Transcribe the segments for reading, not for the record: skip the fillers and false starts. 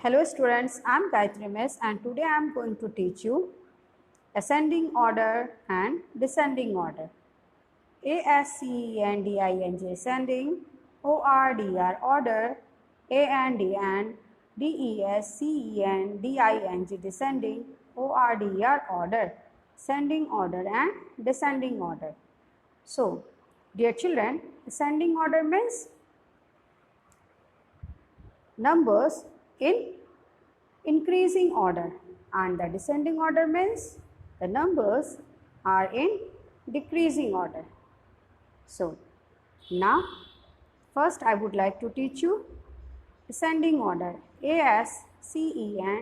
Hello students, I am Gayatri Miss and today I am going to teach you ascending order and descending order. ASCENDING ascending, ORDR order, AND DESCENDING descending, ORDR order, ascending order and descending order. So, dear children, ascending order means numbers in increasing order and the descending order means the numbers are in decreasing order. So, now first I would like to teach you ascending order, ASCENDING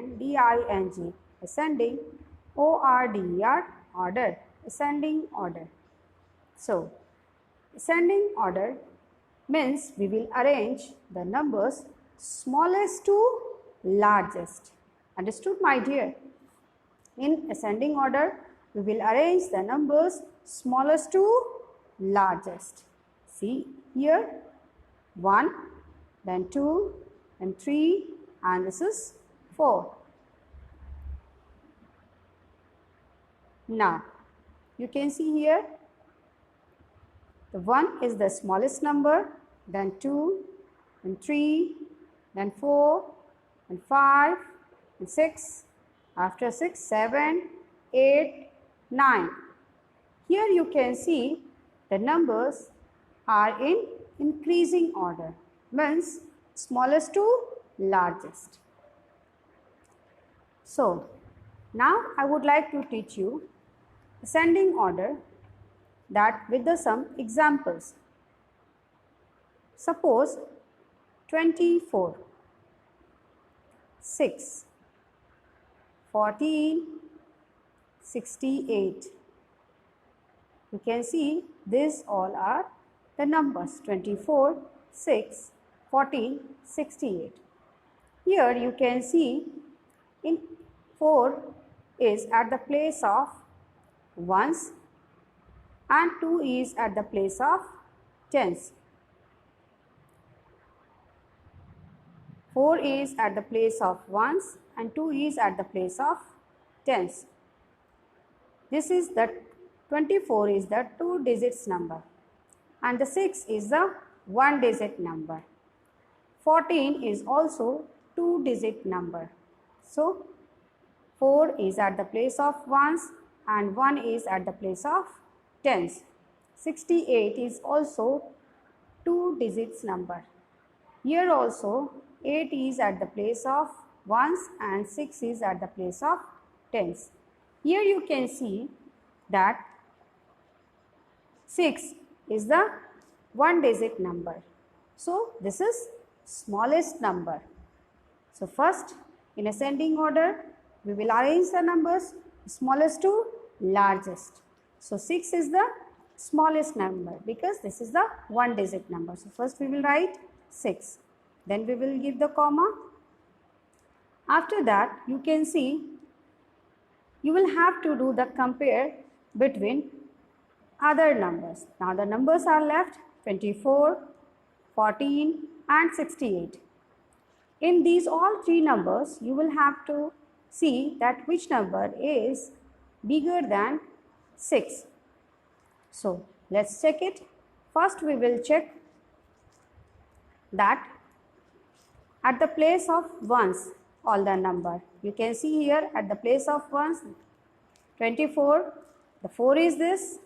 ascending, ORDR order, ascending order. So, ascending order means we will arrange the numbers smallest to largest. Understood, my dear? In ascending order, we will arrange the numbers smallest to largest. See here, 1, then 2, then 3, and this is 4. Now, you can see here, the 1 is the smallest number, then 2, then 3, then 4, and 5, and 6, after 6, 7, 8, 9. Here you can see the numbers are in increasing order, means smallest to largest. So, now I would like to teach you ascending order, that with some examples. Suppose 24, 6, 14, 68. You can see these all are the numbers 24, 6, 14, 68. Here you can see in 4 is at the place of ones and 2 is at the place of tens. 4 is at the place of ones and 2 is at the place of tens. This is the 24 is the 2 digits number and the 6 is the 1 digit number. 14 is also 2 digit number. So, 4 is at the place of ones and 1 is at the place of tens. 68 is also 2 digits number. Here also 8 is at the place of ones and 6 is at the place of tens. Here you can see that 6 is the 1 digit number. So, this is smallest number. So, first in ascending order, we will arrange the numbers smallest to largest. So, 6 is the smallest number because this is the 1 digit number. So, first we will write 6. Then we will give the comma. After that, you can see you will have to do the compare between other numbers. Now, the numbers are left 24, 14 and 68. In these all three numbers, you will have to see that which number is bigger than 6. So, let's check it. First, we will check that at the place of ones, all the number. You can see here at the place of ones, 24, the 4 is this,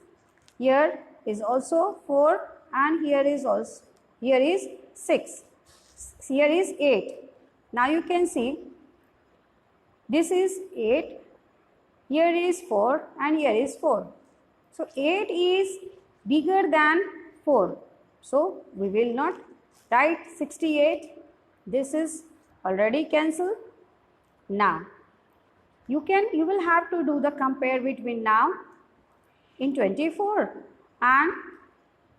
here is also 4 and here is 6, here is 8. Now you can see this is 8, here is 4 and here is 4. So 8 is bigger than 4. So we will not write 68. This is already cancelled. Now, you will have to do the compare between now in 24 and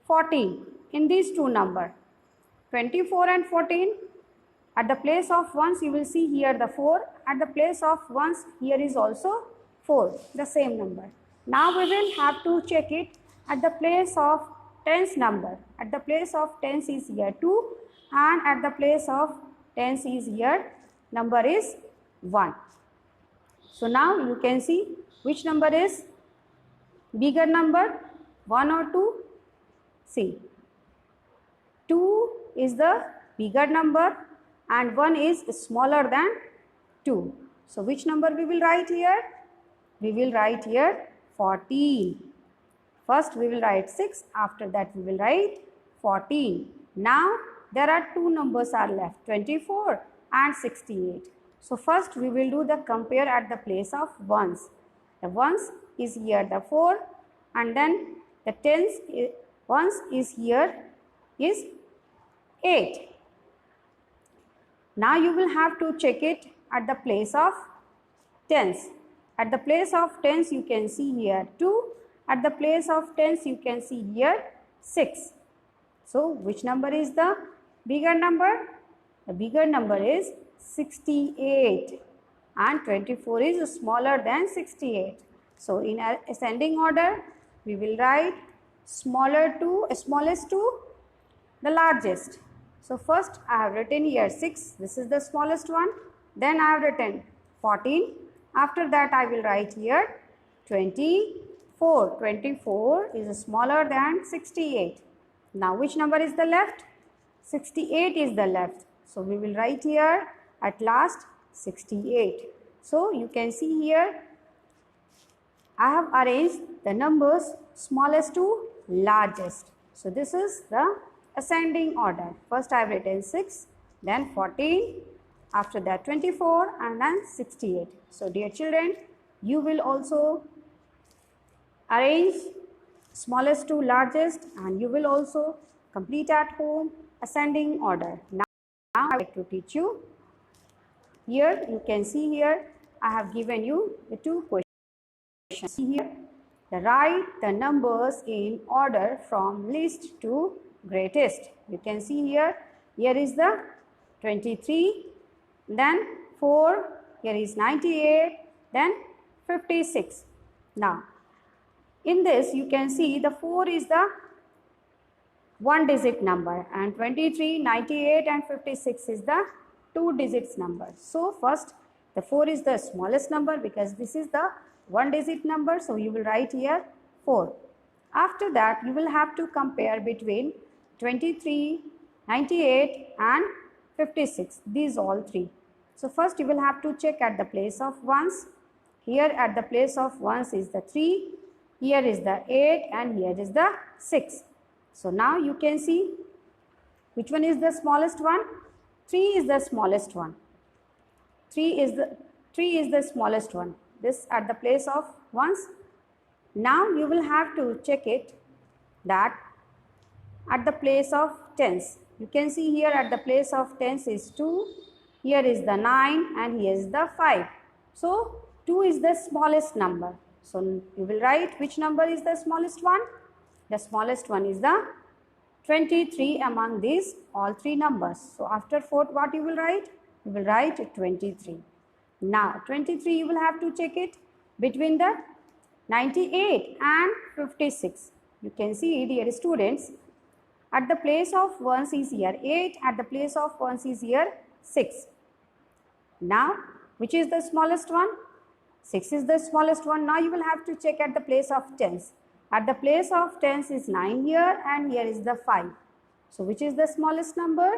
14 in these two numbers. 24 and 14, at the place of ones you will see here the 4, at the place of ones here is also 4, the same number. Now we will have to check it at the place of tens number. At the place of tens is here 2 and at the place of tens is here number is 1. So now you can see which number is bigger number, 1 or 2? See, 2 is the bigger number and 1 is smaller than 2. So which number we will write here? We will write here 14. First we will write 6, after that we will write 14. Now there are two numbers are left, 24 and 68. So first we will do the compare at the place of ones. The ones is here the 4 and then the tens ones is here is 8. Now you will have to check it at the place of tens. At the place of tens you can see here 2. At the place of tens you can see here 6. So which number is the bigger number? The bigger number is 68 and 24 is smaller than 68. So in ascending order we will write smallest to the largest. So first I have written here 6, this is the smallest one. Then I have written 14. After that I will write here 24. 24 is smaller than 68. Now which number is the left? 68 is the left. So we will write here at last 68. So you can see here I have arranged the numbers smallest to largest. So this is the ascending order. First I have written 6, then 14, after that 24 and then 68. So dear children, you will also arrange smallest to largest and you will also complete at home ascending order. Now I would like to teach you. Here you can see here I have given you the two questions. See here, write the numbers in order from least to greatest. You can see here is the 23, then 4, here is 98, then 56. Now in this you can see the 4 is the one digit number and 23, 98 and 56 is the two digits number. So first the 4 is the smallest number because this is the one digit number, so you will write here 4. After that you will have to compare between 23, 98 and 56, these all three. So first you will have to check at the place of ones. Here at the place of ones is the 3, here is the 8 and here is the 6. So now you can see which one is the smallest one? 3 is the smallest one. 3 is the smallest one. This at the place of ones. Now you will have to check it that at the place of tens. You can see here at the place of tens is 2, here is the 9 and here is the 5. So 2 is the smallest number. So you will write which number is the smallest one? The smallest one is the 23 among these all three numbers. So after 4 what you will write? You will write 23. Now 23 you will have to check it between the 98 and 56. You can see it here students. At the place of ones is here 8, at the place of ones is here 6. Now which is the smallest one? 6 is the smallest one. Now you will have to check at the place of tens. At the place of tens is 9 here and here is the 5. So which is the smallest number?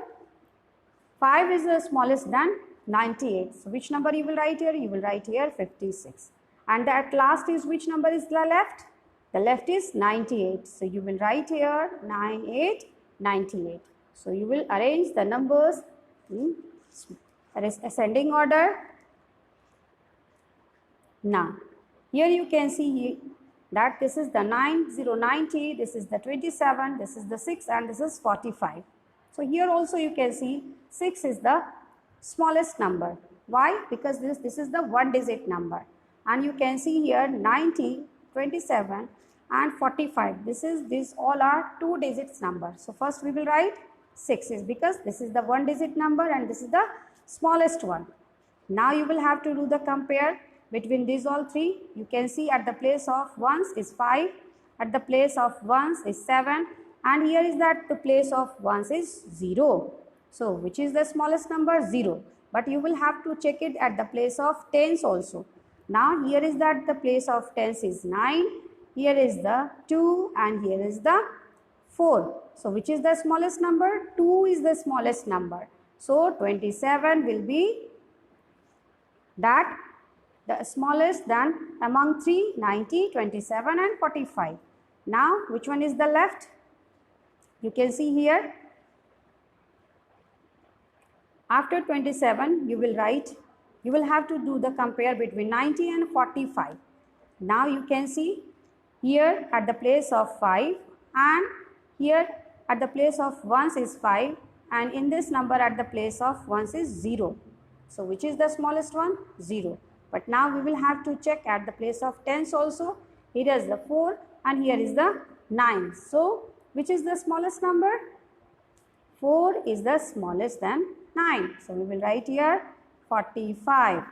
5 is the smallest than 98. So which number you will write here? You will write here 56. And at last is which number is the left? The left is 98. So you will write here 98, 98. So you will arrange the numbers in ascending order. Now here you can see that this is the 90, this is the 27, this is the 6 and this is 45. So here also you can see 6 is the smallest number. Why? Because this is the one digit number. And you can see here 90, 27 and 45. These all are two digits number. So first we will write 6 is because this is the one digit number and this is the smallest one. Now you will have to do the compare between these all three. You can see at the place of ones is 5, at the place of ones is 7 and here is that the place of ones is 0. So which is the smallest number? 0. but you will have to check it at the place of tens also. Now here is that the place of tens is 9, here is the 2 and here is the 4. So which is the smallest number? 2 is the smallest number. So 27 will be that the smallest than among 3, 90, 27 and 45. Now which one is the left? You can see here. After 27 you will write, you will have to do the compare between 90 and 45. Now you can see here at the place of 5 and here at the place of ones is 5 and in this number at the place of ones is 0. So which is the smallest one? 0. But now we will have to check at the place of tens also. Here is the 4 and here is the 9. So which is the smallest number? 4 is the smallest than 9. So we will write here 45.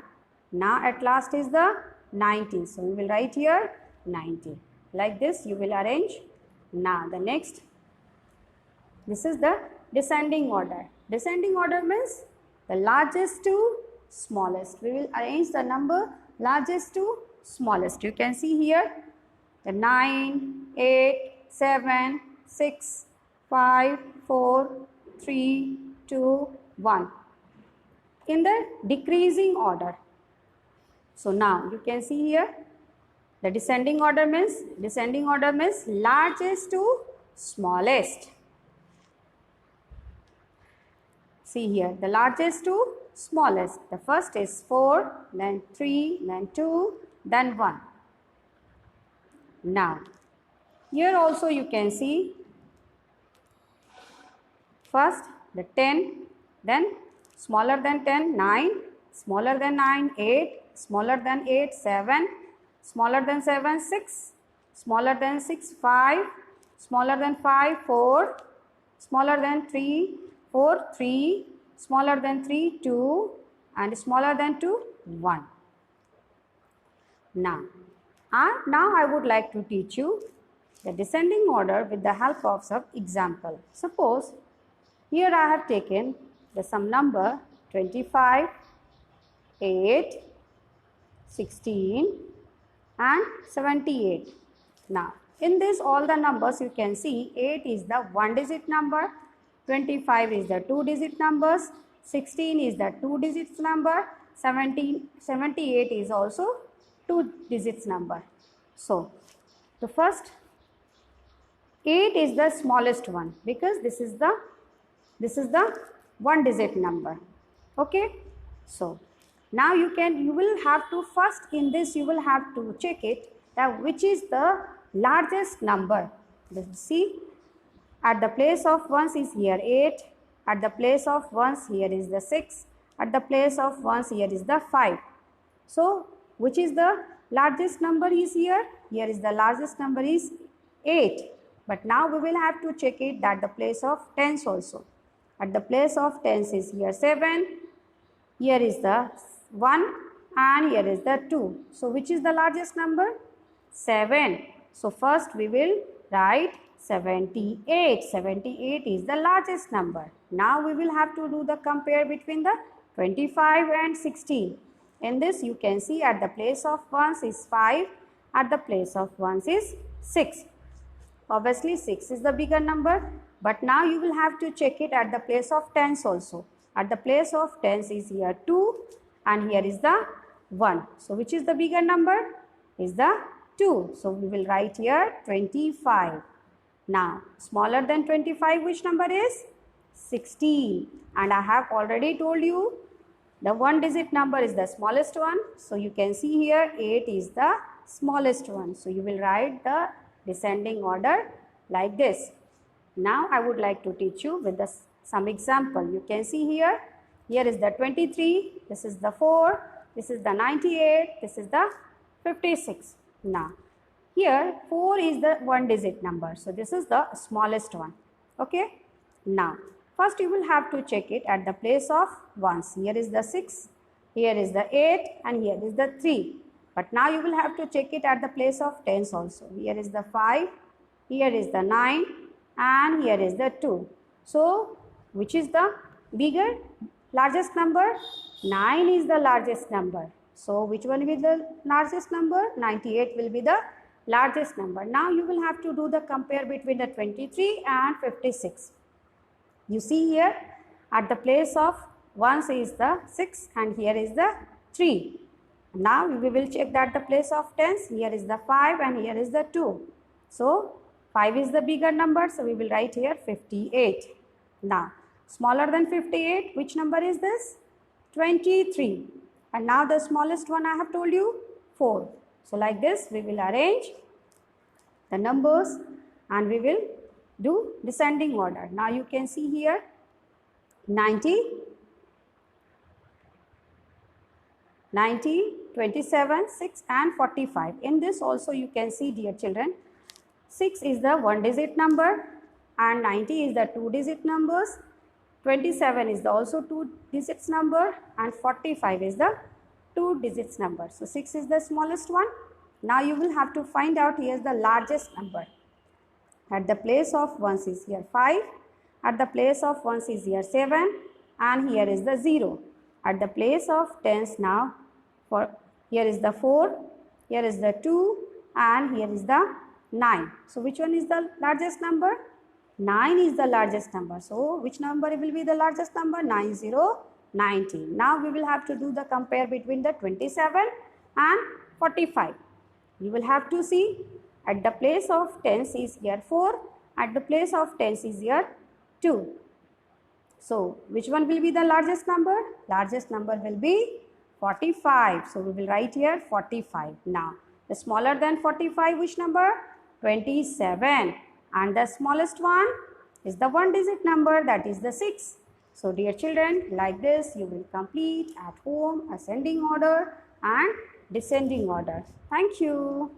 Now at last is the 90. So we will write here 90. Like this you will arrange. Now the next, this is the descending order. Descending order means the largest to smallest. We will arrange the number largest to smallest. You can see here the 9, 8, 7, 6, 5, 4, 3, 2, 1 in the decreasing order. So now you can see here the descending order means largest to smallest. See here the largest to smallest. The first is 4, then 3, then 2, then 1. Now here also you can see first the 10, then smaller than 10, 9, smaller than 9, 8, smaller than 8, 7, smaller than 7, 6, smaller than 6, 5, smaller than 5, 4, smaller than 3, 4, 3, smaller than 3, 2 and smaller than 2, 1. Now I would like to teach you the descending order with the help of some example. Suppose here I have taken the some number 25, 8, 16 and 78. Now in this all the numbers you can see 8 is the 1 digit number, 25 is the 2 digit numbers, 16 is the 2 digits number, 78 is also 2 digits number. So the first 8 is the smallest one because this is the 1 digit number. Okay. So now you will have to first in this you will have to check it that which is the largest number. See at the place of ones is here 8, at the place of ones here is the 6, at the place of ones here is the 5. So which is the largest number is here? Here is the largest number is 8. But now we will have to check it at the place of tens also. At the place of tens is here 7, here is the 1 and here is the 2. So which is the largest number? 7. So first we will write 78. 78 is the largest number. Now we will have to do the compare between the 25 and 16. In this you can see at the place of ones is 5, at the place of ones is 6. Obviously 6 is the bigger number, but now you will have to check it at the place of tens also. At the place of tens is here 2 and here is the 1. So which is the bigger number? Is the 2. So we will write here 25. Now smaller than 25 which number is? 16. And I have already told you the 1 digit number is the smallest one. So you can see here 8 is the smallest one. So you will write the descending order like this. Now I would like to teach you with some example. You can see here is the 23, this is the 4, this is the 98, this is the 56. Now here 4 is the 1 digit number. So this is the smallest one. Okay. Now first you will have to check it at the place of ones. Here is the 6, here is the 8 and here is the 3. But now you will have to check it at the place of tens also. Here is the 5, here is the 9 and here is the 2. So which is the bigger largest number? 9 is the largest number. So which one will be the largest number? 98 will be the largest number. Now you will have to do the compare between the 23 and 56. You see here at the place of ones is the 6 and here is the 3. Now we will check that the place of tens, here is the 5 and here is the 2. So 5 is the bigger number, so we will write here 58. Now smaller than 58, which number is this? 23. And now the smallest one I have told you, 4. So like this we will arrange the numbers and we will do descending order. Now you can see here 90, 27, 6 and 45. In this also you can see, dear children, 6 is the 1-digit number and 90 is the 2-digit numbers. 27 is the also 2 digits number and 45 is the 2 digits number. So 6 is the smallest one. Now you will have to find out here is the largest number. At the place of ones is here 5. At the place of ones is here 7 and here is the 0. At the place of tens now, for here is the 4, here is the 2 and here is the 9. So which one is the largest number? 9 is the largest number. So which number will be the largest number? 90, 90. Now we will have to do the compare between the 27 and 45. You will have to see at the place of tens is here 4, at the place of tens is here 2. So which one will be the largest number? Largest number will be 45. So we will write here 45. Now the smaller than 45, which number? 27. And the smallest one is the 1-digit number, that is the 6. So dear children, like this you will complete at home ascending order and descending order. Thank you.